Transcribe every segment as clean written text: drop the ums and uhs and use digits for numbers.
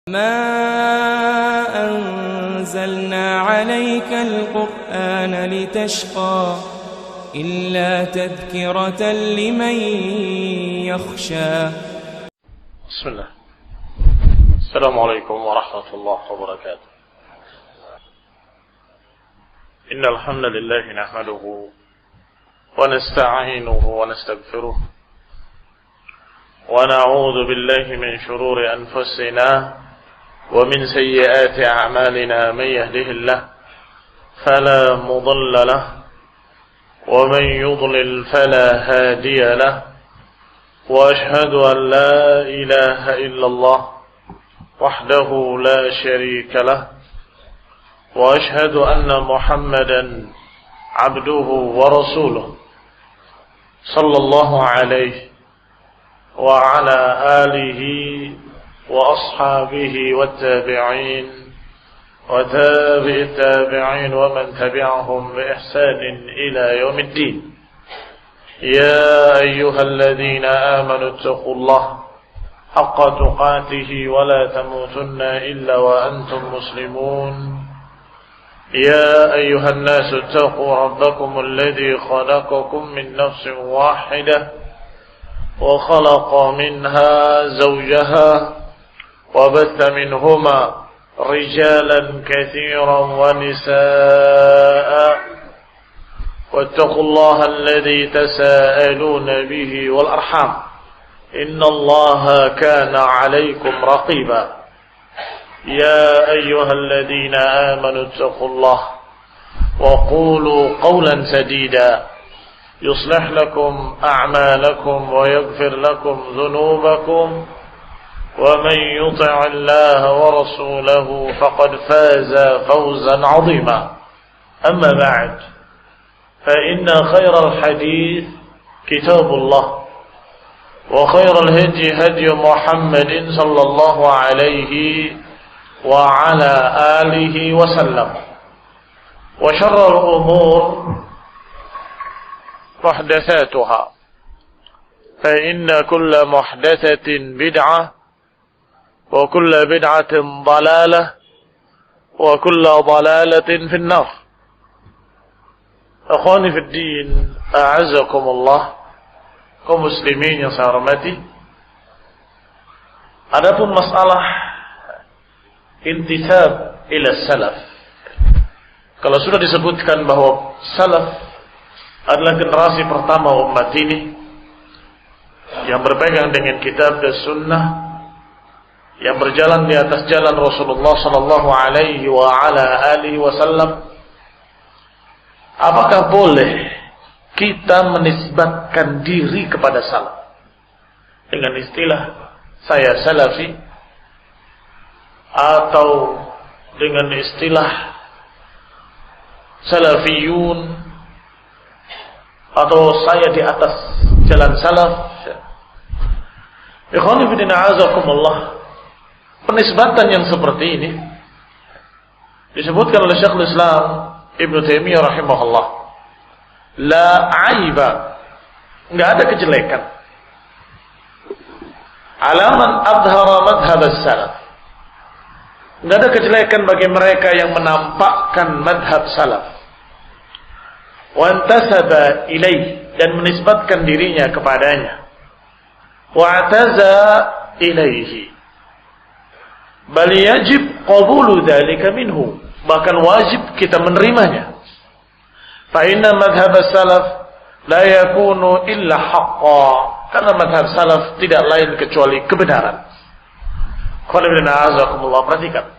ما أنزلنا عليك القرآن لتشقى إلا تذكرة لمن يخشى. بسم الله. السلام عليكم ورحمة الله وبركاته. إن الحمد لله نحمده ونستعينه ونستغفره ونعوذ بالله من شرور أنفسنا ومن سيئات أعمالنا. من يهده الله فلا مضل له ومن يضلل فلا هادي له وأشهد أن لا إله إلا الله وحده لا شريك له وأشهد أن محمدا عبده ورسوله صلى الله عليه وعلى آله وأصحابه والتابعين وتابع التابعين ومن تبعهم بإحسان إلى يوم الدين. يا أيها الذين آمنوا اتقوا الله حق تقاته ولا تموتن إلا وأنتم مسلمون. يا أيها الناس اتقوا ربكم الذي خلقكم من نفس واحدة وخلق منها زوجها وبث منهما رجالا كثيرا ونساء واتقوا الله الذي تساءلون به والأرحام إن الله كان عليكم رقيبا. يا أيها الذين آمنوا اتقوا الله وقولوا قولا سديدا يصلح لكم أعمالكم ويغفر لكم ذنوبكم ومن يطع الله ورسوله فقد فاز فوزا عظيما. أما بعد فإن خير الحديث كتاب الله وخير الهدي هدي محمد صلى الله عليه وعلى آله وسلم وشر الأمور محدثاتها فإن كل محدثة بدعة وكل بدعة ضلالة وكل ضلالة في النار. Akhwani fi din, a'azzakumullah, kaum muslimin yang saya hormati. Adapun masalah intisab ila salaf, kalau sudah disebutkan bahwa salaf adalah generasi pertama umat ini yang berpegang dengan kitab dan sunnah, yang berjalan di atas jalan Rasulullah sallallahu alaihi wa ala alihi wasallam, apakah boleh kita menisbatkan diri kepada salaf dengan istilah saya salafi atau dengan istilah salafiyun atau saya di atas jalan salaf? Ikhwani fillah a'azakumullah, penisbatan yang seperti ini disebutkan oleh Syekhul Islam Ibnu Taimiyah rahimahullah. La aiba, enggak ada kejelekan. Alaman adhara madhhab as-salaf, enggak ada kejelekan bagi mereka yang menampakkan madhab salaf. Wa antasaba ilaih, dan menisbatkan dirinya kepadanya. Wa ataza ilaihi, bal yajib qabulu dzalika minhu, bahkan wajib kita menerimanya. Fa inna madhhab as-salaf la yakunu illa haqqan, karena madhab salaf tidak lain kecuali kebenaran. Qul perhatikan,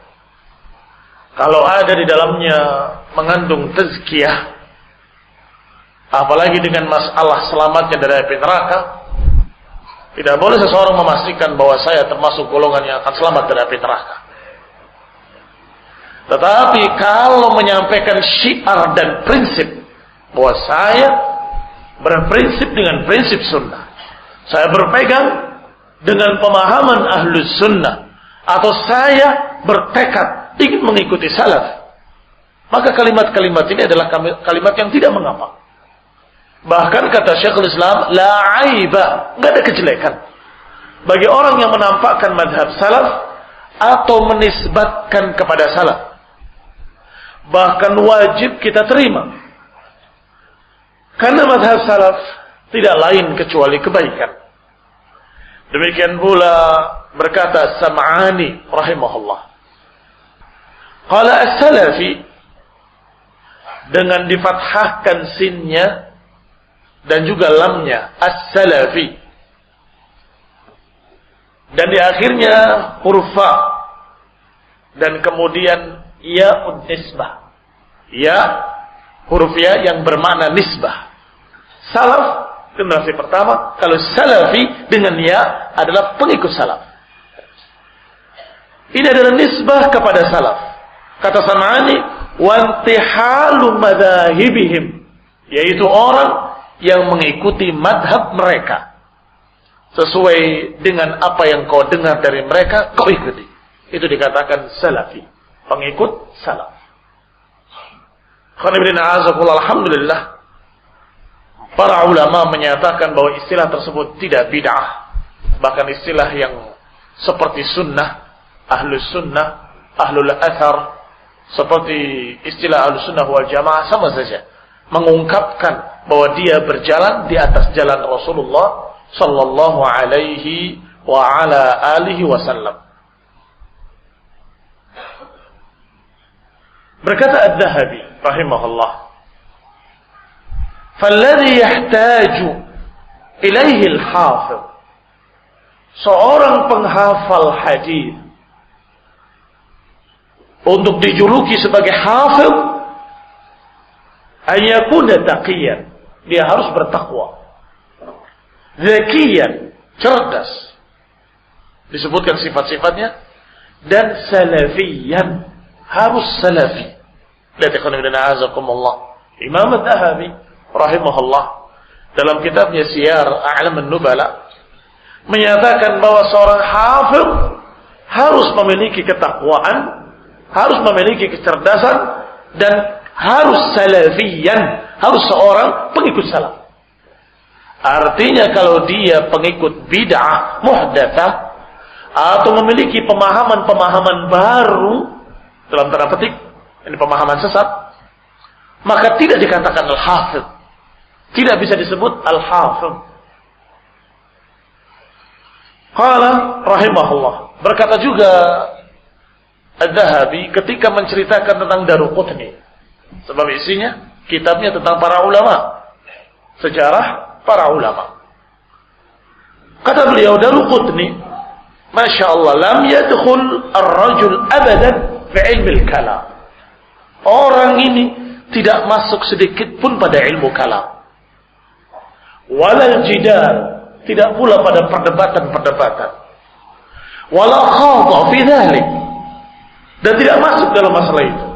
kalau ada di dalamnya mengandung tazkiyah, apalagi dengan masalah selamatnya dari api neraka, tidak boleh seseorang memastikan bahwa saya termasuk golongan yang akan selamat dari api neraka. Tetapi kalau menyampaikan syiar dan prinsip bahwa saya berprinsip dengan prinsip sunnah, saya berpegang dengan pemahaman ahlus sunnah, atau saya bertekad ingin mengikuti salaf, maka kalimat-kalimat ini adalah kalimat yang tidak mengapa. Bahkan kata Syekhul Islam, la aiba, enggak ada kejelekan bagi orang yang menampakkan madhab salaf atau menisbatkan kepada salaf. Bahkan wajib kita terima. Karena mazhab salaf tidak lain kecuali kebaikan. Demikian pula berkata Sam'ani rahimahullah. Qala as-salafi, dengan difathahkan sinnya dan juga lamnya, as-salafi. Dan di akhirnya huruf fa dan kemudian ya'ud nisbah. Ya, huruf ya yang bermakna nisbah. Salaf generasi pertama, kalau salafi dengan ya adalah pengikut salaf. Ini adalah nisbah kepada salaf. Kata Sam'ani, wantihalu madzahibihim, yaitu orang yang mengikuti madhab mereka. Sesuai dengan apa yang kau dengar dari mereka, kau ikuti. Itu dikatakan salafi, pengikut salaf. Alhamdulillah, para ulama menyatakan bahwa istilah tersebut tidak bid'ah. Bahkan istilah yang seperti sunnah, ahlus sunnah, ahlul athar, seperti istilah ahlus sunnah wal jamaah sama saja. Mengungkapkan bahwa dia berjalan di atas jalan Rasulullah sallallahu alaihi wa ala alihi wasallam. Berkata Adz-Dzahabi rahimahullah, "Falladhi yahtaju ilaihi al-hafiz," seorang penghafal hadis untuk dijuluki sebagai hafiz, ayakuna taqiyan, dia harus bertakwa, zakiyan, cerdas, disebutkan sifat-sifatnya, dan salafiyan, harus salafi. Lihat ikhwan fillah azakumullah, Imam Adz-Dzahabi rahimahullah dalam kitabnya Siyar A'lam an-Nubala menyatakan bahwa seorang hafiz harus memiliki ketakwaan, harus memiliki kecerdasan, dan harus salafiyan, harus seorang pengikut salaf. Artinya kalau dia pengikut bid'ah muhdatsah atau memiliki pemahaman-pemahaman baru, dalam tanda petik ini pemahaman sesat, maka tidak dikatakan al-hafiz, tidak bisa disebut al-hafiz. Qala rahimahullah, berkata juga Adz-Dzahabi ketika menceritakan tentang Daruqutni, sebab isinya kitabnya tentang para ulama, sejarah para ulama. Kata beliau, Daruqutni, Masya Allah, lam yadkhul ar-rajul abadan fi ilmi al-kalam. Orang ini tidak masuk sedikit pun pada ilmu kalam. Walal jidal, tidak pula pada perdebatan-perdebatan. Wala khadha fi dhalik, dan tidak masuk dalam masalah itu.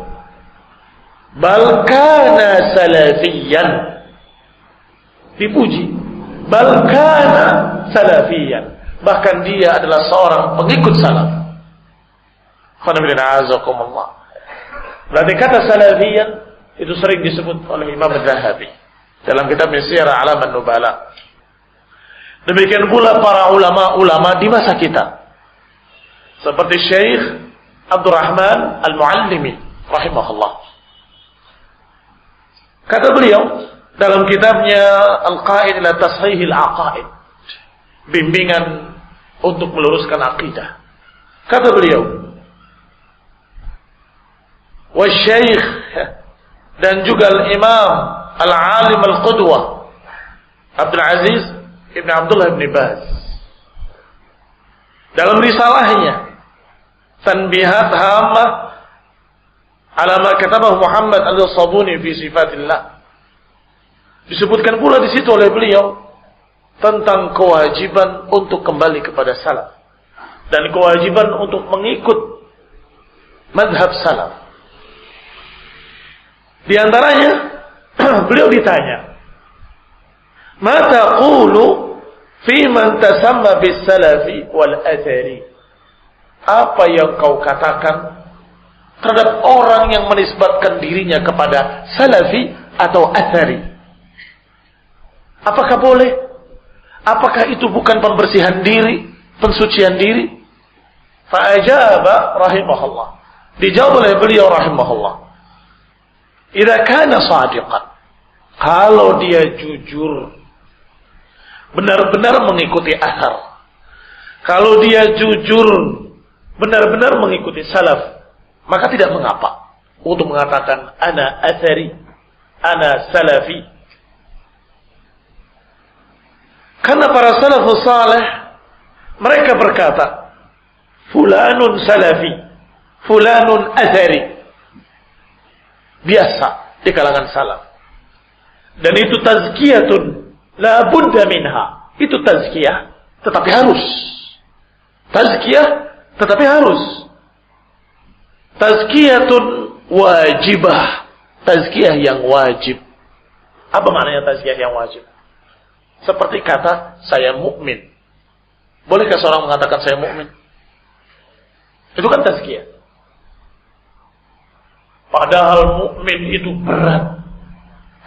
Bal kana salafiyan, dipuji, bal kana salafiyan, bahkan dia adalah seorang pengikut salaf. Alhamdulillah. Berarti kata salafiyan itu sering disebut oleh Imam Adz-Dzahabi dalam kitab Siyar A'lam an-Nubala. Demikian pula para ulama-ulama di masa kita, seperti Syekh Abdurrahman Al-Muallimi rahimahullah. Kata beliau dalam kitabnya Al-Qaid ila Tashihil Aqaid, bimbingan untuk meluruskan akidah. Kata beliau, wa syekh, dan juga al-imam al-alim al-qudwah Abdul Aziz Ibn Abdullah Ibn Baz dalam risalahnya Tanbihat Hamah ala ma katabahu Muhammad al-Sabuni fi sifatillah, disebutkan pula di situ oleh beliau tentang kewajiban untuk kembali kepada salaf dan kewajiban untuk mengikut madhab salaf. Di antaranya beliau ditanya, "Ma taqulu fi man tasamma bis salafi wal athari?" Apa yang kau katakan terhadap orang yang menisbatkan dirinya kepada salafi atau athari? Apakah boleh? Apakah itu bukan pembersihan diri, pensucian diri? Fa'ajaba rahimahullah. Dijawab oleh beliau rahimahullah. Idza kana shadiqan. Kalau dia jujur, benar-benar mengikuti athar. Kalau dia jujur, benar-benar mengikuti salaf, maka tidak mengapa untuk mengatakan ana athari, ana salafi. Karena para salafus saleh mereka berkata, fulanun salafi, fulanun athari. Biasa di kalangan salaf. Dan itu tazkiyatun la budda minha. Itu tazkiyah tetapi harus. Tazkiyah tetapi harus. Tazkiyatun wajibah. Tazkiyah yang wajib. Apa maknanya tazkiyah yang wajib? Seperti kata saya mukmin. Bolehkah seorang mengatakan saya mukmin? Itu kan tazkiyah. Padahal mukmin itu berat.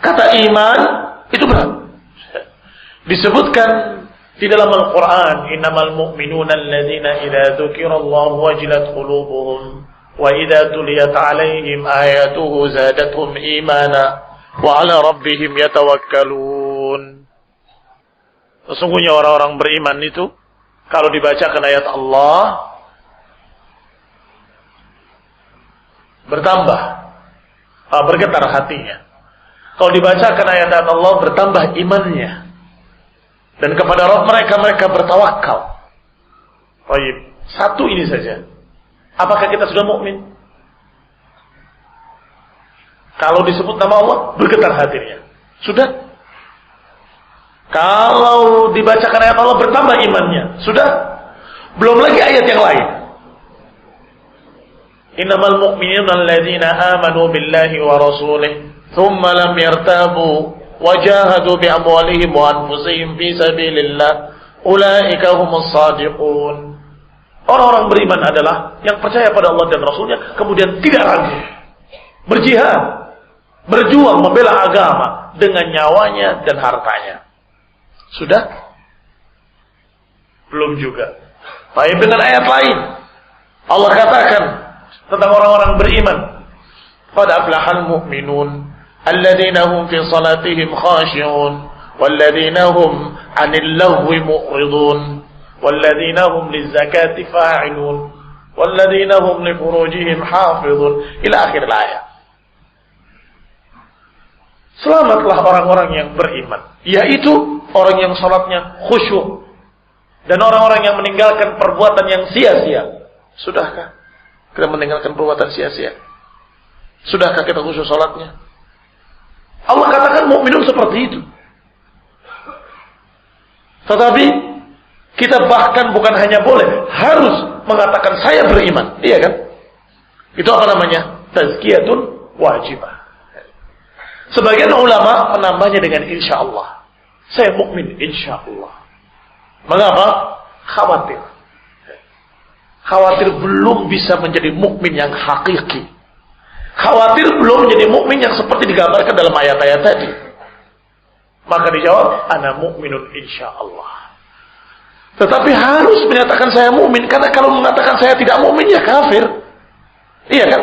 Kata iman itu berat. Disebutkan di dalam Al-Quran, innamal mu'minuna alladzina idza dzukirallahu wajilat qulubuhum wa idza tuliyat 'alaihim ayatuhu zadatuhum imana wa 'ala rabbihim yatawakkalun. Sesungguhnya orang-orang beriman itu kalau dibacakan ayat Allah bertambah, bergetar hatinya. Kalau dibacakan ayat Allah bertambah imannya. Dan kepada Rabb mereka bertawakal. Baik, satu ini saja. Apakah kita sudah mukmin? Kalau disebut nama Allah bergetar hatinya. Sudah? Kalau dibacakan ayat Allah bertambah imannya. Sudah? Belum lagi ayat yang lain. Innamal mu'minuna alladzina amanu billahi wa rasulih thumma lam yartabu wajahadu bi amwalihim wa anfusihim fi sabilillah ulaika humus shadiqun. Orang-orang beriman adalah yang percaya pada Allah dan Rasulnya kemudian tidak ragu, berjihad, berjuang membela agama dengan nyawanya dan hartanya. Sudah? Belum juga. Baik, dengan ayat lain Allah katakan tentang orang-orang beriman, qad aflahal mu'minun alladzina hum fi salatihim khashi'un walladzina hum 'anil lagwi mu'ridun walladzina hum lizakati fa'ilun walladzina hum li furujihim hafizun ila akhir ayat. Selamatlah orang-orang yang beriman, yaitu orang yang salatnya khusyuk dan orang-orang yang meninggalkan perbuatan yang sia-sia. Sudahkah kita meninggalkan perbuatan sia-sia? Sudahkah kita khusyuk salatnya? Allah katakan mukminun seperti itu. Tetapi kita bahkan bukan hanya boleh, harus mengatakan saya beriman. Iya kan? Itu apa namanya? Tazkiyatun wajibah. Sebagian ulama menambahnya dengan insyaallah. Saya mukmin insyaallah. Mengapa? Khawatir. Khawatir belum bisa menjadi mukmin yang hakiki. Khawatir belum menjadi mukmin yang seperti digambarkan dalam ayat-ayat tadi. Maka dijawab, ana mukminun insyaallah. Tetapi harus menyatakan saya mukmin, karena kalau mengatakan saya tidak mukmin ya kafir. Iya kan?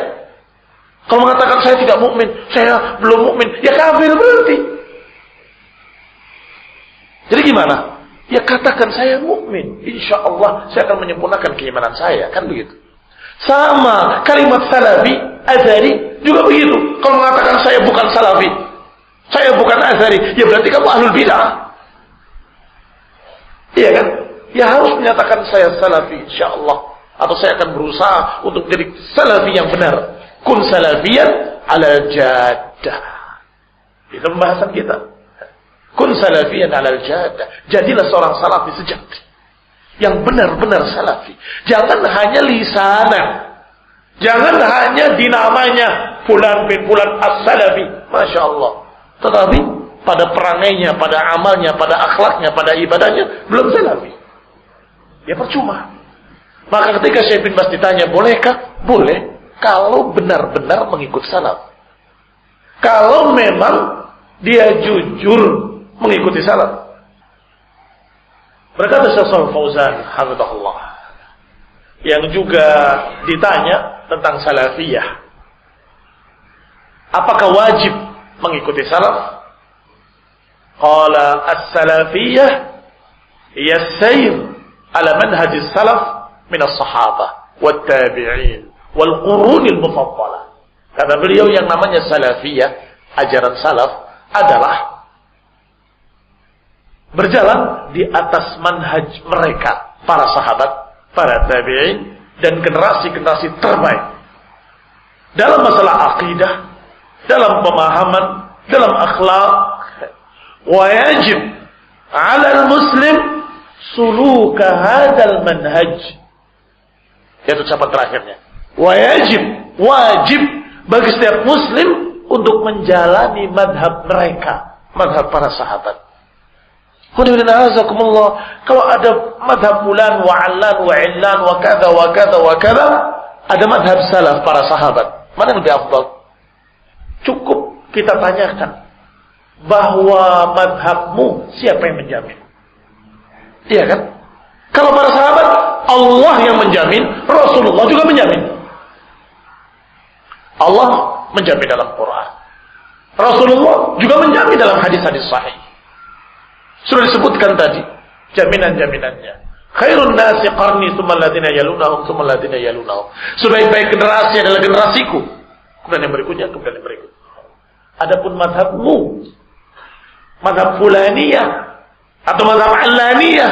Kalau mengatakan saya tidak mukmin, saya belum mukmin, ya kafir berarti. Jadi gimana? Ya katakan saya mukmin, insyaallah saya akan menyempurnakan keimanan saya, kan begitu. Sama kalimat salafi, azhari juga begitu. Kalau mengatakan saya bukan salafi, saya bukan azhari, ya berarti kamu ahlul bidah. Iya kan? Ya harus menyatakan saya salafi insyaallah, atau saya akan berusaha untuk jadi salafi yang benar. Kun salafiyan ala jaddah. Itu pembahasan kita. Kun salafiyan alal jadah. Jadilah seorang salafi sejati. Yang benar-benar salafi. Jangan hanya lisanan. Jangan hanya dinamanya fulan bin fulan as-salafi. Masya Allah. Tetapi pada perangainya, pada amalnya, pada akhlaknya, pada ibadahnya belum salafi. Ya percuma. Maka ketika Syekh bin Bas ditanya, bolehkah? Boleh. Kalau benar-benar mengikut salaf. Kalau memang dia jujur mengikuti salaf. Berkata Syekh Shalih Fauzan hafizahullah, yang juga ditanya tentang salafiyah. Apakah wajib mengikuti salaf? Qala as-salafiyah hiya as-sayr ala manhaj as-salaf min as-sahabah wat tabi'in wal qurun al-mufaddalah. Kata beliau, yang namanya salafiyah, ajaran salaf adalah berjalan di atas manhaj mereka, para sahabat, para tabi'in, dan generasi-generasi terbaik dalam masalah akidah, dalam pemahaman, dalam akhlak. Wa yajib 'ala al-muslim suluka hadzal manhaj. Itu ucapan terakhirnya. Wa yajib, wajib bagi setiap muslim untuk menjalani madhab mereka, madhab para sahabat. Kalau ada madhab fulan wa allan wa illan wa kada wa kada wa kada, ada madhab salaf para sahabat, mana yang lebih afdal? Cukup kita tanyakan bahwa madhabmu siapa yang menjamin? Iya kan? Kalau para sahabat, Allah yang menjamin, Rasulullah juga menjamin. Allah menjamin dalam Quran, Rasulullah juga menjamin dalam hadis-hadis sahih. Sudah disebutkan tadi jaminan-jaminannya. Khairun nasi qarni tsumma alladziina yalunahum tsumma alladziina yalunahum. Sebaik-baik generasi adalah generasiku, kemudian yang berikutnya, kemudian yang berikutnya. Adapun mazhabmu, mazhab fulaniyah atau mazhab allaniyah,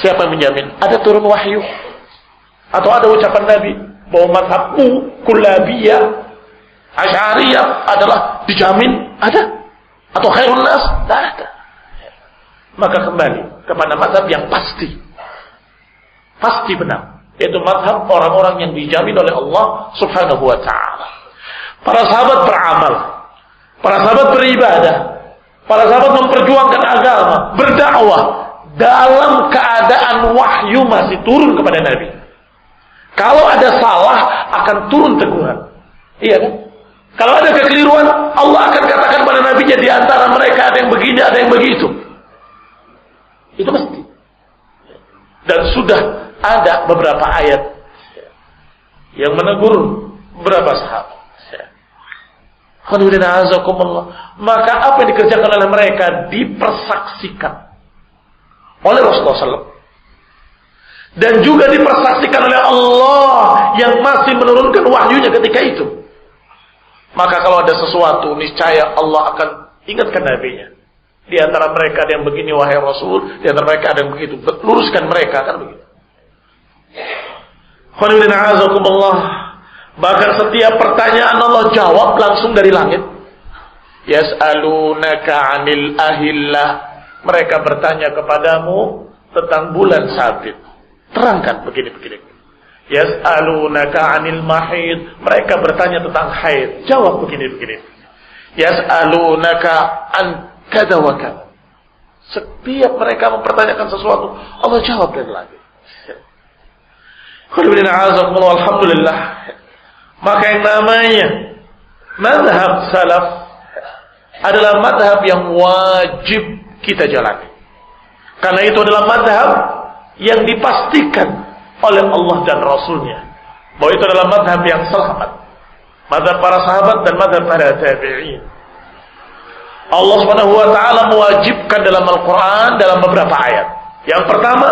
siapa yang menjamin? Ada turun wahyu atau ada ucapan Nabi bahwa mazhabmu kullabiyah, Asy'ariyah adalah dijamin? Ada? Atau khairun nas? Tidak ada. Maka kembali kepada mazhab yang pasti benar, yaitu mazhab orang-orang yang dijamin oleh Allah Subhanahu wa ta'ala. Para sahabat beramal, para sahabat beribadah, para sahabat memperjuangkan agama, berdakwah dalam keadaan wahyu masih turun kepada Nabi. Kalau ada salah akan turun teguran. Iya kan? Kalau ada kekeliruan, Allah akan katakan pada Nabi-Nya, di antara mereka ada yang begini, ada yang begitu. Itu mesti. Dan sudah ada beberapa ayat yang menegur beberapa sahabat. Maka apa yang dikerjakan oleh mereka dipersaksikan oleh Rasulullah SAW. Dan juga dipersaksikan oleh Allah yang masih menurunkan wahyunya ketika itu. Maka kalau ada sesuatu, niscaya Allah akan ingatkan Nabi-Nya. Di antara mereka ada yang begini, wahai Rasul. Di antara mereka ada yang begitu. Luruskan mereka, kan begitu. Bahkan setiap pertanyaan Allah jawab langsung dari langit. Yas'alunaka 'anil ahillah. Mereka bertanya kepadamu tentang bulan sabit. Terangkan begini. Yas'alunaka 'anil mahid. Mereka bertanya tentang haid. Jawab begini. Yas'alunaka an kada wa kada. Setiap mereka mempertanyakan sesuatu, Allah jawab dari langit. Alhamdulillah. Maka yang namanya mazhab salaf adalah mazhab yang wajib kita jalani. Karena itu adalah mazhab yang dipastikan oleh Allah dan Rasulnya bahwa itu adalah mazhab yang selamat, mazhab para sahabat dan mazhab para tabi'in. Allah Subhanahu wa ta'ala mewajibkan dalam Al-Quran dalam beberapa ayat. Yang pertama,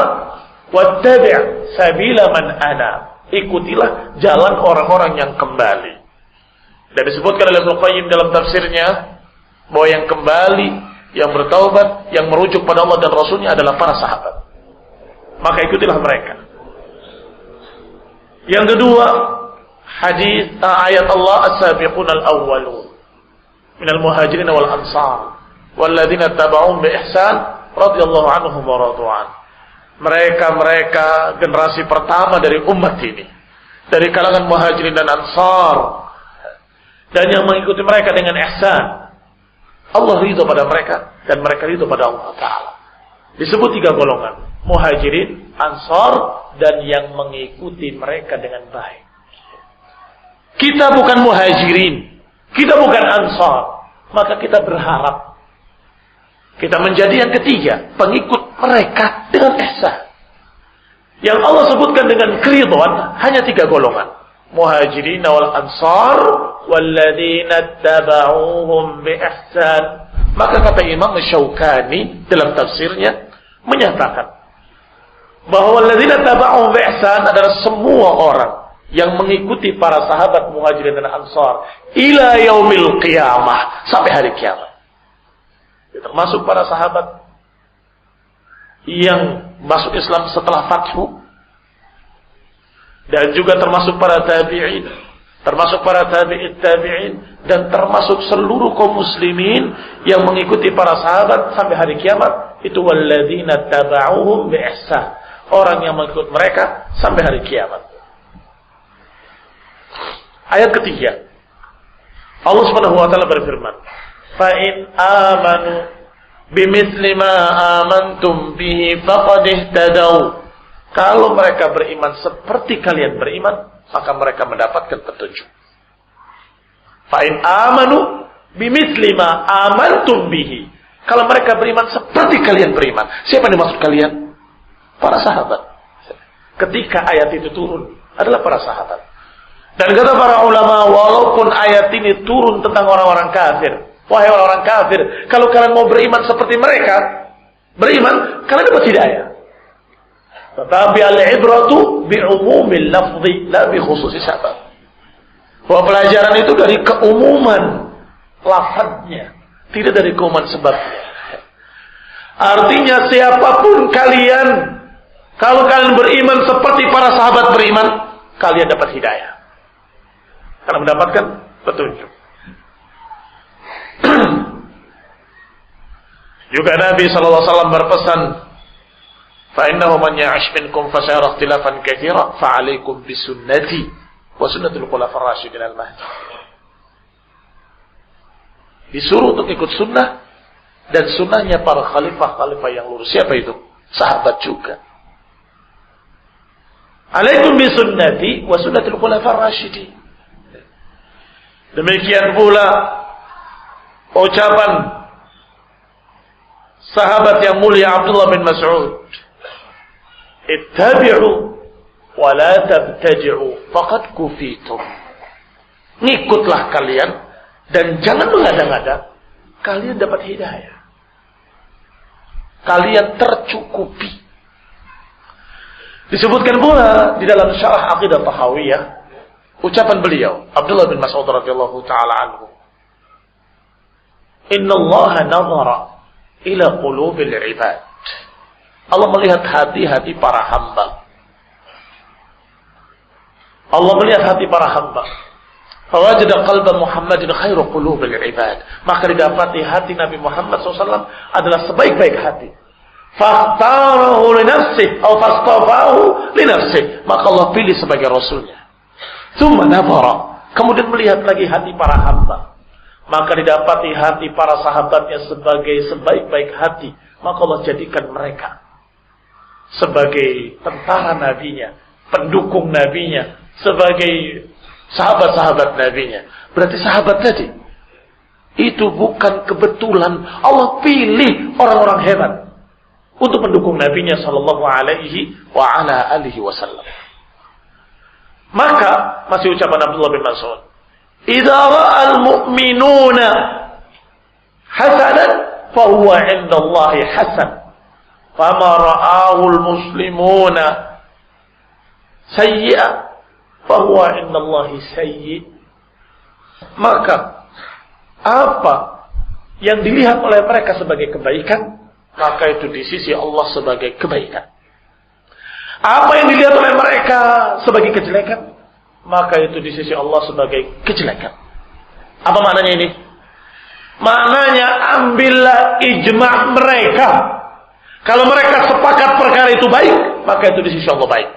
wattabi' sabila man anab. Ikutilah jalan orang-orang yang kembali. Dan disebutkan oleh Ibnu Qayyim dalam tafsirnya bahwa yang kembali, yang bertaubat, yang merujuk pada Allah dan Rasulnya adalah para sahabat. Maka ikutilah mereka. Yang kedua, hadis ayat Allah as-sabiqun al-awwalun minal muhajirin wal ansar walladzina tabauhum bi ihsan radhiyallahu anhum wa radu'an. Mereka generasi pertama dari umat ini, dari kalangan muhajirin dan ansar, dan yang mengikuti mereka dengan ihsan. Allah ridho pada mereka dan mereka ridho pada Allah Ta'ala. Disebut 3 golongan: muhajirin, ansar, dan yang mengikuti mereka dengan baik. Kita bukan muhajirin, kita bukan ansar, maka kita berharap kita menjadi yang ketiga, pengikut mereka dengan ihsan. Yang Allah sebutkan dengan keridhaan hanya 3 golongan. Muhajirin wal ansar walladzina tabauhum bi ihsan. Maka kata Imam Syaukani dalam tafsirnya menyatakan bahwa walladzina tabauhum bi ihsan adalah semua orang yang mengikuti para sahabat Muhajirin dan Ansar ila yaumil qiyamah, sampai hari kiamat. Termasuk para sahabat yang masuk Islam setelah Fathu, dan juga termasuk para tabi'in, termasuk para tabi'it tabi'in, dan termasuk seluruh kaum muslimin yang mengikuti para sahabat sampai hari kiamat. Itu walladzina taba'uhum bi ihsan, orang yang mengikut mereka sampai hari kiamat. Ayat ketiga, Allah Subhanahu wa taala berfirman, "Fa in amanu bimithli ma amantum bihi faqad ihtadaw." Kalau mereka beriman seperti kalian beriman, maka mereka mendapatkan petunjuk. Fa in amanu bimithli ma amantum bihi. Kalau mereka beriman seperti kalian beriman, siapa yang dimaksud kalian? Para sahabat. Ketika ayat itu turun, adalah para sahabat. Dan kata para ulama, walaupun ayat ini turun tentang orang-orang kafir, wahai orang-orang kafir, kalau kalian mau beriman seperti mereka beriman, kalian dapat hidayah. Tetapi al-ibratu bi'umumil lafzi la bi khususi sabab. Bahwa pelajaran itu dari keumuman lafadznya, tidak dari keumuman sebabnya. Artinya siapapun kalian, kalau kalian beriman seperti para sahabat beriman, kalian dapat hidayah. Karena mendapatkan petunjuk. Juga Nabi sallallahu alaihi wasallam berpesan, "Fa innahu man ya'ish minkum fa sayara ikhtilafan katsira fa 'alaikum bi sunnati wa sunnatul khulafa'ir rasyidin al-mahdi." Disuruh untuk ikut sunnah dan sunnahnya para khalifah-khalifah yang lurus. Siapa itu? Sahabat juga. "Alaikum bi sunnati wa sunnatul khulafa'ir rasyidin." Demikian pula ucapan sahabat yang mulia Abdullah bin Mas'ud, "Ittabi'u wa la tabtaji'u faqad kufitum." Ngikutlah kalian dan jangan mengada-ngada, kalian dapat hidayah. Kalian tercukupi. Disebutkan pula di dalam syarah Aqidah Tahawiyah, ucapan beliau Abdullah bin Mas'ud radhiyallahu taala anhu, "Innallaha nazara ila qulubil ibad." Allah melihat hati-hati para hamba. Allah melihat hati para hamba. Fawajada qalba Muhammadin khairu qulubil ibad. Maka didapati hati Nabi Muhammad SAW adalah sebaik-baik hati. Fakhtarahu li nafsihi atau fastafahu li nafsihi. Maka Allah pilih sebagai rasulnya. Tsumma nazara, kemudian melihat lagi hati para hamba. Maka didapati hati para sahabatnya sebagai sebaik-baik hati. Maka Allah jadikan mereka sebagai tentara nabinya, pendukung nabinya, sebagai sahabat-sahabat nabinya. Berarti sahabat tadi itu bukan kebetulan, Allah pilih orang-orang hebat untuk mendukung nabinya sallallahu alaihi wa ala alihi wasallam. Maka masih ucapan Abdullah bin Mas'ud, "Idza ra'al mu'minuna hasanan fa huwa 'indallahi hasan. Fama ra'ahu al-muslimuna sayyi'an fa huwa 'indallahi sayyi'." Maka apa yang dilihat oleh mereka sebagai kebaikan, maka itu di sisi Allah sebagai kebaikan. Apa yang dilihat oleh mereka sebagai kejelekan, maka itu di sisi Allah sebagai kejelekan. Apa maknanya ini? Maknanya ambillah ijma' mereka. Kalau mereka sepakat perkara itu baik, maka itu di sisi Allah baik.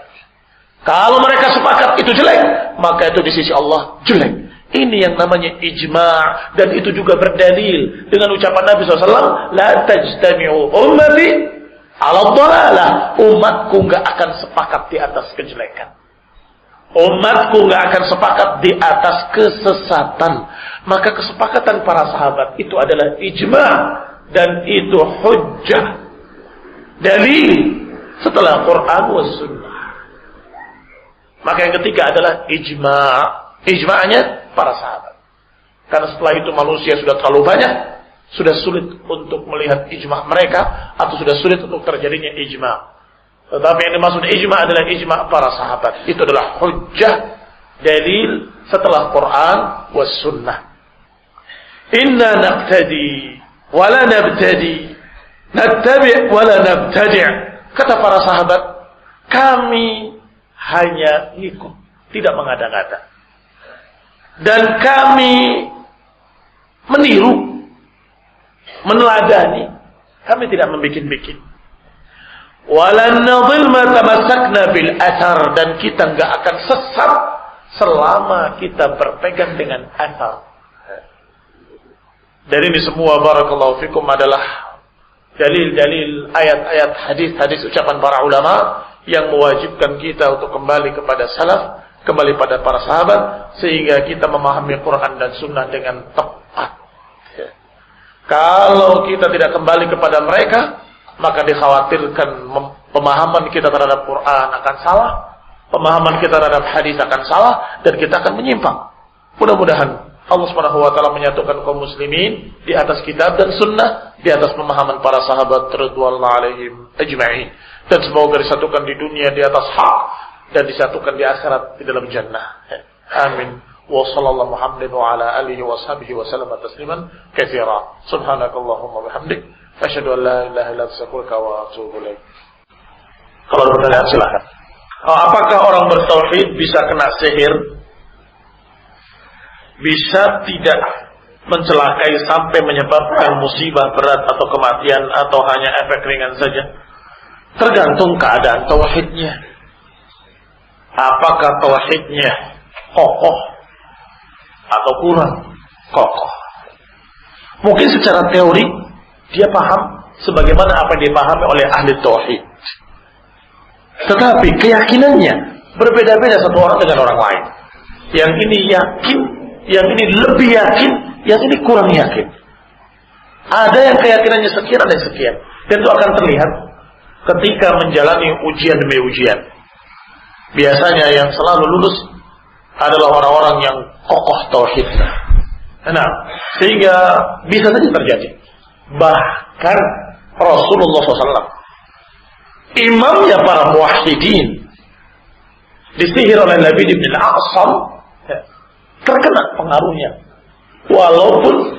Kalau mereka sepakat itu jelek, maka itu di sisi Allah jelek. Ini yang namanya ijma', dan itu juga berdalil dengan ucapan Nabi SAW, "La tajtami'u ummati ala dhalalah." Umatku enggak akan sepakat di atas kejelekan. Umatku enggak akan sepakat di atas kesesatan. Maka kesepakatan para sahabat itu adalah ijma', dan itu hujjah, dalil setelah Quran was sunnah. Maka yang ketiga adalah ijma'. Ijma'nya para sahabat. Karena setelah itu manusia sudah terlalu banyak, sudah sulit untuk melihat ijma' mereka, atau sudah sulit untuk terjadinya ijma'. Tetapi yang dimaksud ijma' adalah ijma' para sahabat. Itu adalah hujjah, dalil setelah Quran was sunnah. Inna naqtadi wala nabtadi, nattabi' wala nabtadi'. Kata para sahabat, kami hanya ikut, tidak mengada-ngada. Dan kami meniru, meneladani, kami tidak membikin-bikin. Walan nadhil ma tamassakna bil athar, dan kita enggak akan sesat selama kita berpegang dengan athar. Dari ini semua barakallahu fikum adalah dalil-dalil, ayat-ayat, hadis-hadis ucapan para ulama yang mewajibkan kita untuk kembali kepada salaf, kembali pada para sahabat, sehingga kita memahami Quran dan Sunnah dengan tepat. Kalau kita tidak kembali kepada mereka, maka dikhawatirkan pemahaman kita terhadap Quran akan salah, pemahaman kita terhadap hadis akan salah, dan kita akan menyimpang. Mudah-mudahan Allah Subhanahu wa taala menyatukan kaum muslimin di atas kitab dan sunnah, di atas pemahaman para sahabat radhiyallahu alaihim ajma'in, dan semoga disatukan di dunia di atas hak dan disatukan di akhirat di dalam jannah. Amin. Wa sallallahu Muhammadin wa ala alihi wa sahbihi wa sallama tasliman katsira. Subhanakallahumma bihamdik, asyhadu an la ilaha illa anta astaghfiruka wa atubu ilaik. Kalau ada pertanyaan silakan. Apakah orang bertauhid bisa kena sihir? Bisa tidak mencelakai sampai menyebabkan musibah berat atau kematian, atau hanya efek ringan saja? Tergantung keadaan tauhidnya. Apakah tauhidnya kokoh atau kurang kokoh? Mungkin secara teori dia paham sebagaimana apa yang dipahami oleh ahli tauhid, tetapi keyakinannya berbeda-beda satu orang dengan orang lain. Yang ini yakin, yang ini lebih yakin, yang ini kurang yakin. Ada yang keyakinannya sekian, ada yang sekian. Dan itu akan terlihat ketika menjalani ujian demi ujian. Biasanya yang selalu lulus adalah orang-orang yang kokoh tauhidnya. Nah, sehingga bisa saja terjadi. Bahkan Rasulullah SAW, imamnya para muwahhidin, disihir oleh Labid bin al-A'sam, terkena pengaruhnya, walaupun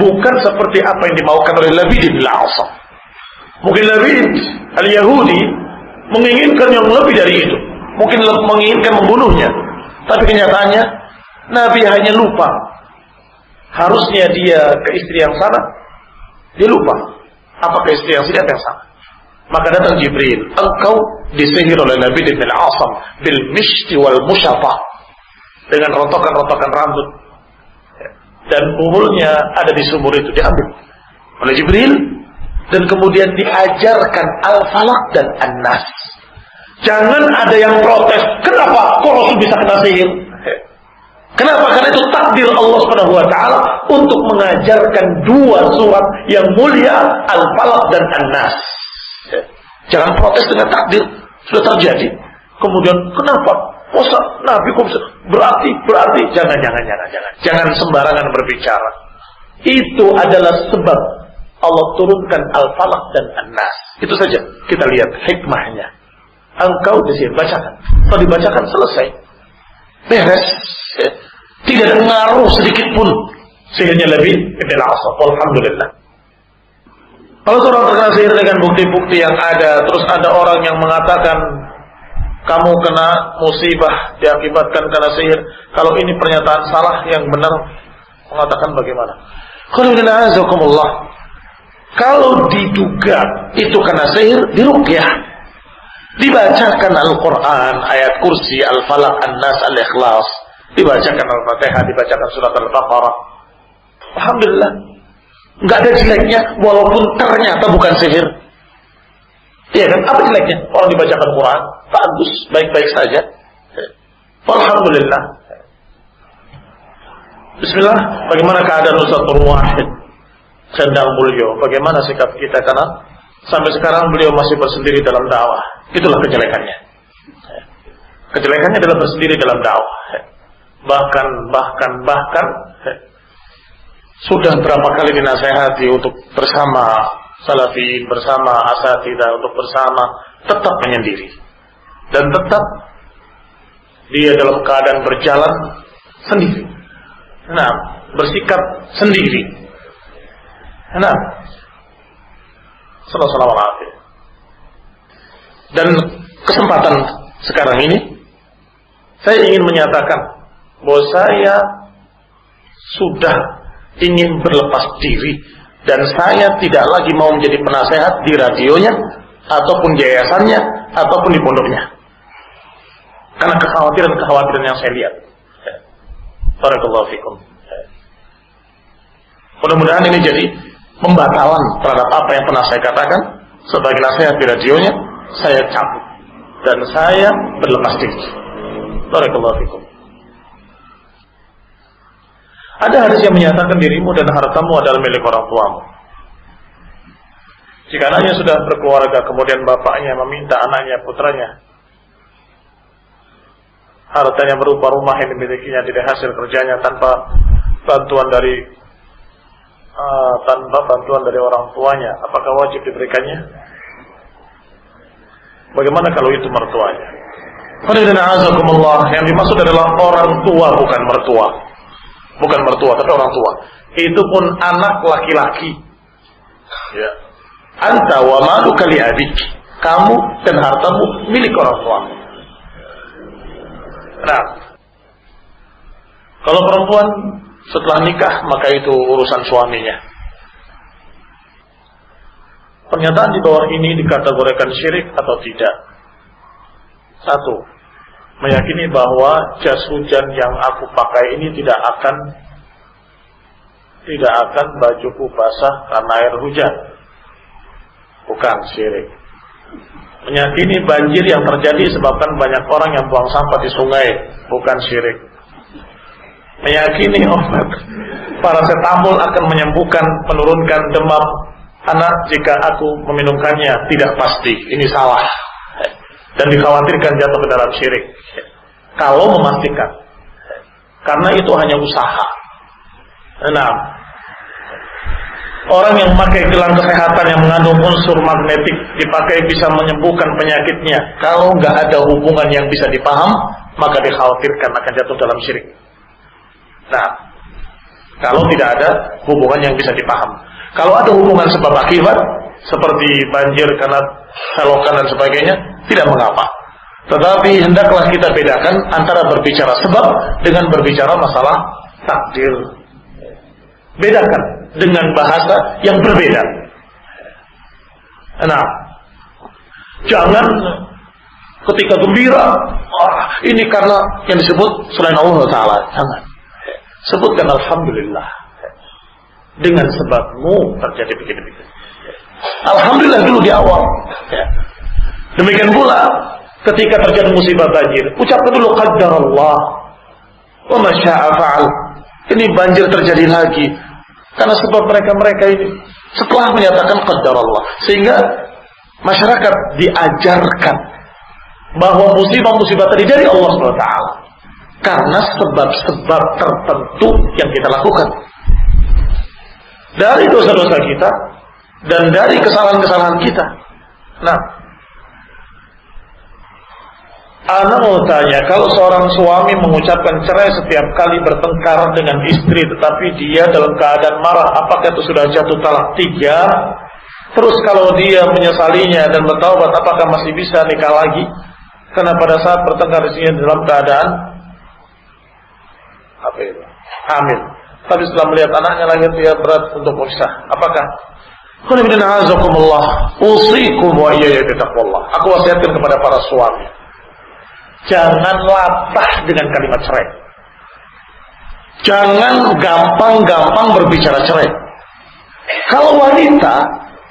bukan seperti apa yang dimaukan oleh Labid bin al-A'sam. Mungkin Labid al-Yahudi menginginkan yang lebih dari itu, mungkin menginginkan membunuhnya, tapi kenyataannya Nabi hanya lupa. Harusnya dia ke istri yang sana, dia lupa. Apa ke istri yang sini, apa yang sana? Maka datang Jibril, engkau disihir oleh Labid bin al-A'sam bil mishti wal musyafah, dengan rotokan-rotokan rambut, dan umurnya ada di sumur itu, diambil oleh Jibril, dan kemudian diajarkan Al-Falaq dan An-Nas. Jangan ada yang protes, kenapa kok Rasul bisa kena sihir? Kenapa? Karena itu takdir Allah Subhanahu wa taala untuk mengajarkan dua surat yang mulia, Al-Falaq dan An-Nas. Jangan protes dengan takdir, sudah terjadi. Kemudian kenapa? Masa Nabi kok bisa? Berarti jangan sembarangan berbicara. Itu adalah sebab Allah turunkan Al-Falaq dan An-Nas. Itu saja kita lihat hikmahnya. Engkau disini bacakan, kalau dibacakan selesai, beres. Tidak ada pengaruh sedikit pun sihirnya lebih ibn al-Asaf. Alhamdulillah. Kalau seorang terkena sihir dengan bukti-bukti yang ada, terus ada orang yang mengatakan kamu kena musibah diakibatkan karena sihir, kalau ini pernyataan salah, yang benar mengatakan bagaimana? Kalau diduga itu karena sihir, diruqyah, dibacakan Al-Quran, ayat kursi, Al-Falaq, An-Nas, Al-Ikhlas, dibacakan Al-Fatihah, dibacakan surat Al-Baqarah. Alhamdulillah, nggak ada jeleknya, walaupun ternyata bukan sihir. Iya kan? Apa jeleknya? Orang dibacakan Quran, bagus, baik-baik saja. Alhamdulillah. Bismillah. Bagaimana keadaan Ustaz Nur Wahid Sendang Mulyo? Bagaimana sikap kita? Karena sampai sekarang beliau masih bersendiri dalam dakwah. Itulah kejelekannya. Kejelekannya adalah bersendiri dalam dakwah. Bahkan sudah berapa kali dinasehati untuk bersama salafin, bersama asatidah, untuk bersama, tetap menyendiri. Dan tetap dia dalam keadaan berjalan sendiri. Nah, bersikap sendiri. Nah, sallallahu alaihi. Dan kesempatan sekarang ini saya ingin menyatakan bahwa saya sudah ingin berlepas diri dan saya tidak lagi mau menjadi penasehat di radionya ataupun di yayasannya ataupun di pondoknya, karena kekhawatiran yang saya lihat. Barakallahu fikum. Mudah-mudahan ini jadi pembatalan terhadap apa yang pernah saya katakan sebagai nasihat di radionya. Saya cabut dan saya berlepas diri. Barakallahu fikum. Ada hadis yang menyatakan dirimu dan hartamu adalah milik orang tuamu. Jika anaknya sudah berkeluarga, kemudian bapaknya meminta anaknya, putranya, hartanya berupa rumah yang dimilikinya dari hasil kerjanya tanpa bantuan dari orang tuanya, apakah wajib diberikannya? Bagaimana kalau itu mertuanya? Yang dimaksud adalah orang tua, bukan mertua. Bukan mertua, tapi orang tua. Itu pun anak laki-laki. Ya. Anta wa maluka li adik. Kamu dan hartamu milik orang tua. Nah, kalau perempuan setelah nikah, maka itu urusan suaminya. Pernyataan di bawah ini dikategorikan syirik atau tidak? Satu, meyakini bahwa jas hujan yang aku pakai ini tidak akan bajuku basah karena air hujan. Bukan syirik. Meyakini banjir yang terjadi sebabkan banyak orang yang buang sampah di sungai. Bukan syirik. Meyakini obat paracetamol akan menyembuhkan, menurunkan demam anak jika aku meminumkannya. Tidak pasti. Ini salah. Dan dikhawatirkan jatuh ke dalam syirik. Kalau memastikan, karena itu hanya usaha. Nah, orang yang memakai gelang kesehatan yang mengandung unsur magnetik dipakai bisa menyembuhkan penyakitnya. Kalau nggak ada hubungan yang bisa dipaham, maka dikhawatirkan akan jatuh dalam syirik. Nah, kalau tidak ada hubungan yang bisa dipaham. Kalau ada hubungan sebab akibat, seperti banjir karena selokan dan sebagainya, tidak mengapa. Tetapi hendaklah kita bedakan antara berbicara sebab dengan berbicara masalah takdir. Bedakan dengan bahasa yang berbeda. Nah, jangan ketika gembira, ini karena yang disebut selain Allah Ta'ala. Jangan. Sebutkan Alhamdulillah. Dengan sebabmu terjadi begini-begini. Alhamdulillah dulu di awal. Demikian pula ketika terjadi musibah banjir, ucapkan dulu qaddarallah wa ma syaa fa'al. Ini banjir terjadi lagi karena sebab mereka ini setelah menyatakan qaddarallah, sehingga masyarakat diajarkan bahwa musibah-musibah tadi dari Allah SWT karena sebab-sebab tertentu yang kita lakukan, dari dosa-dosa kita dan dari kesalahan-kesalahan kita. Nah, Ana mau tanya, kalau seorang suami mengucapkan cerai setiap kali bertengkar dengan istri, tetapi dia dalam keadaan marah, apakah itu sudah jatuh talak 3? Terus kalau dia menyesalinya dan bertaubat, apakah masih bisa nikah lagi? Karena pada saat bertengkar istrinya dalam keadaan hamil, tapi setelah melihat anaknya lahir dia berat untuk memisah. Apakah? Usikum wa iyaya bitaqwallah. Aku wasiatkan kepada para suami, jangan latah dengan kalimat cerai. Jangan gampang-gampang berbicara cerai. Kalau wanita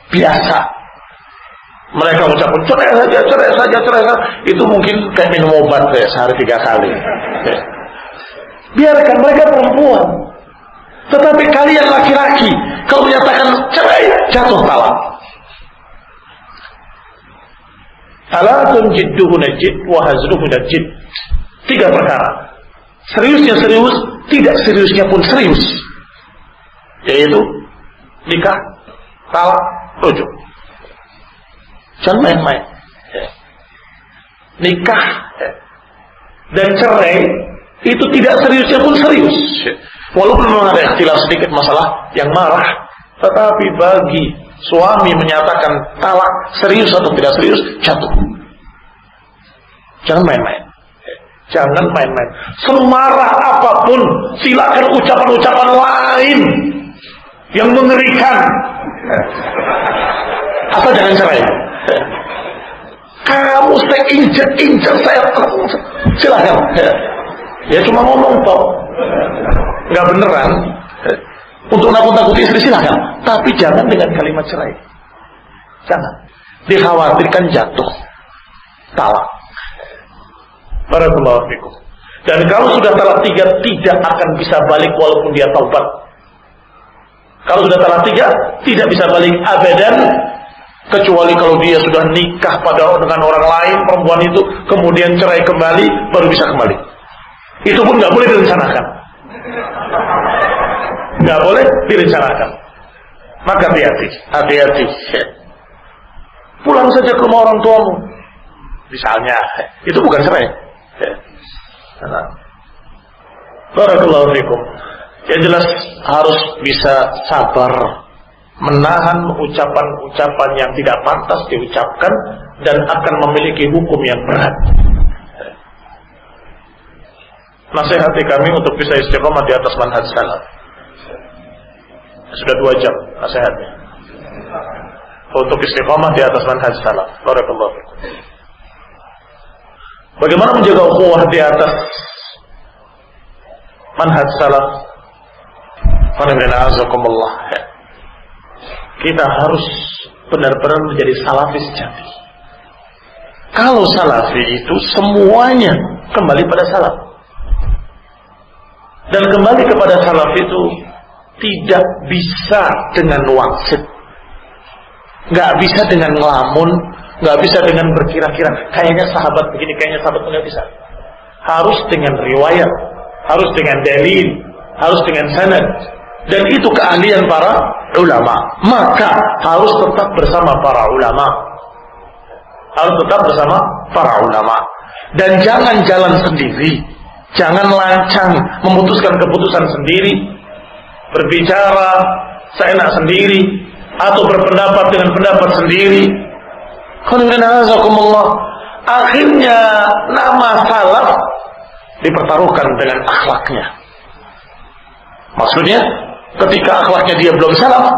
biasa, mereka ucapkan cerai saja, itu mungkin kayak minum obat sehari 3 kali. Biarkan mereka perempuan. Tetapi kalian laki-laki, kalau menyatakan cerai, jatuh talak. Ala tunjidduhu najid wa hazruhu najid. 3 perkara. Seriusnya serius, tidak seriusnya pun serius. Yaitu nikah, talak, rujuk. Jangan main-main. Nikah dan cerai itu tidak seriusnya pun serius. Walaupun memang ada ikhtilaf sedikit masalah yang marah, tetapi bagi suami menyatakan talak serius atau tidak serius, jatuh. Jangan main-main. Jangan main-main. Semarah apapun, silakan ucapan-ucapan lain yang mengerikan. Asal jangan cerai. Kamu saya injek saya, silakan. Ya cuma ngomong toh, nggak beneran. Untuk nakut-nakuti istri silakan, tapi jangan dengan kalimat cerai. Jangan. Dikhawatirkan jatuh talak. Barakallahu fikum. Dan kalau sudah talak 3 tidak akan bisa balik walaupun dia taubat. Kalau sudah talak 3 tidak bisa balik abadan, kecuali kalau dia sudah nikah dengan orang lain, perempuan itu kemudian cerai kembali baru bisa kembali. Itu pun nggak boleh direncanakan. Nggak boleh direncanakan. Maka hati-hati. Pulang saja ke rumah orang tuamu, misalnya, itu bukan cerai. Barakallahu fikum. Yang jelas harus bisa sabar, menahan ucapan-ucapan yang tidak pantas diucapkan dan akan memiliki hukum yang berat. Nasihati kami untuk bisa istiqomah di atas manhaj salaf. Sudah 2 jam nasihatnya untuk istiqomah di atas manhaj salaf. Barakallahu fikum. Bagaimana menjaga ukhuwah di atas manhaj salaf? Kita harus benar-benar menjadi salafi sejati. Kalau salafi itu semuanya kembali pada salaf. Dan kembali kepada salaf itu tidak bisa dengan wangsit, nggak bisa dengan ngelamun, nggak bisa dengan berkira-kira. Kayaknya sahabat begini, kayaknya sahabat nggak bisa. Harus dengan riwayat, harus dengan dalil, harus dengan sanad. Dan itu keahlian para ulama. Maka harus tetap bersama para ulama. Harus tetap bersama para ulama. Dan jangan jalan sendiri. Jangan lancang memutuskan keputusan sendiri, berbicara seenak sendiri, atau berpendapat dengan pendapat sendiri. Akhirnya nama salaf dipertaruhkan dengan akhlaknya. Maksudnya ketika akhlaknya dia belum salaf,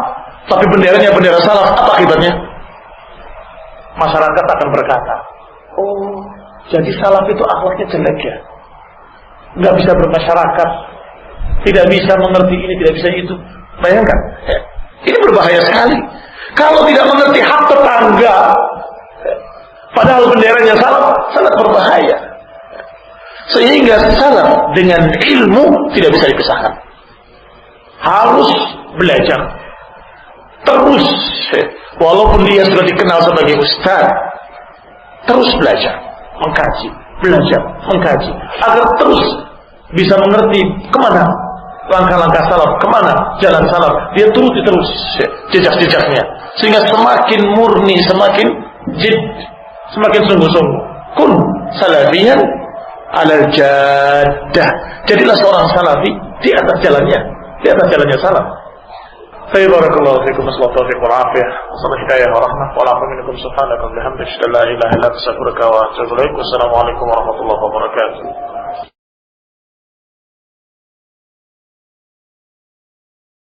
tapi benderanya bendera salaf, apa akibatnya? Masyarakat akan berkata, oh, jadi salaf itu akhlaknya jelek ya, nggak bisa bermasyarakat, tidak bisa mengerti ini, tidak bisa itu. Bayangkan, ini berbahaya sekali. Kalau tidak mengerti hak tetangga, padahal benderanya salaf, sangat berbahaya. Sehingga salaf dengan ilmu tidak bisa dipisahkan. Harus belajar terus, walaupun dia sudah dikenal sebagai ustaz, terus belajar, mengkaji, belajar, mengkaji, agar terus bisa mengerti kemana langkah-langkah salaf, kemana jalan salaf. Dia turuti terus jejak-jejaknya, sehingga semakin murni, semakin jid, semakin sungguh-sungguh. Kun salafiyan alal jaddah. Jadilah seorang salafi di atas jalannya, di atas jalannya salaf. Barakallahu fikum, wassalatu wal afiyah, wassalatu hidayah wa rahmah wa la minkum subhanaka wa bihamdika la ilaha illa anta astaghfiruka wa atubu ilaik. Wassalamu alaikum warahmatullahi wabarakatuh.